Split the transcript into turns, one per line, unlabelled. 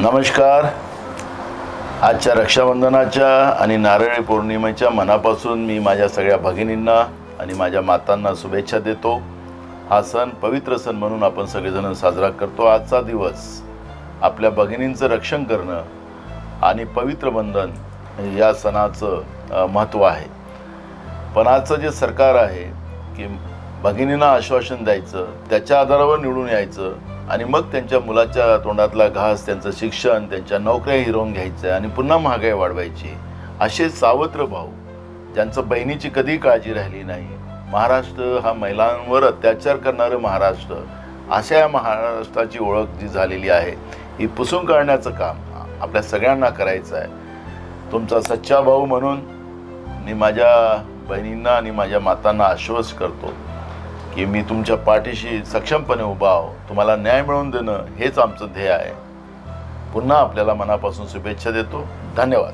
नमस्कार. आजच्या रक्षाबंधनाच्या आणि नारळी पौर्णिमेच्या मनापासून मी माझ्या सगळ्या भगिनींना आणि माझ्या मातांना शुभेच्छा देतो. हा सण पवित्र सण म्हणून आपण सगळेजण साजरा करतो. आजचा दिवस आपल्या भगिनींचं रक्षण करणं आणि पवित्र बंधन या सणाचं महत्त्व आहे. पण आजचं जे सरकार आहे की भगिनींना आश्वासन द्यायचं, त्याच्या आधारावर निवडून यायचं आणि मग त्यांच्या मुलाच्या तोंडातला घास, त्यांचं शिक्षण, त्यांच्या नोकऱ्या हिरवून घ्यायचं आणि पुन्हा महागाई वाढवायची, असे सावत्र भाऊ ज्यांचं बहिणीची कधी काळजी राहिली नाही. महाराष्ट्र हा महिलांवर अत्याचार करणारं महाराष्ट्र, अशा या महाराष्ट्राची ओळख जी झालेली आहे ही पुसून काढण्याचं काम आपल्या सगळ्यांना करायचं आहे. तुमचा सच्चा भाऊ म्हणून मी माझ्या बहिणींना आणि माझ्या मातांना आश्वस्त करतो की मी तुमच्या पाठीशी सक्षमपणे उभा आहो. तुम्हाला न्याय मिळवून देणं हेच आमचं ध्येय आहे. पुन्हा आपल्याला मनापासून शुभेच्छा देतो. धन्यवाद.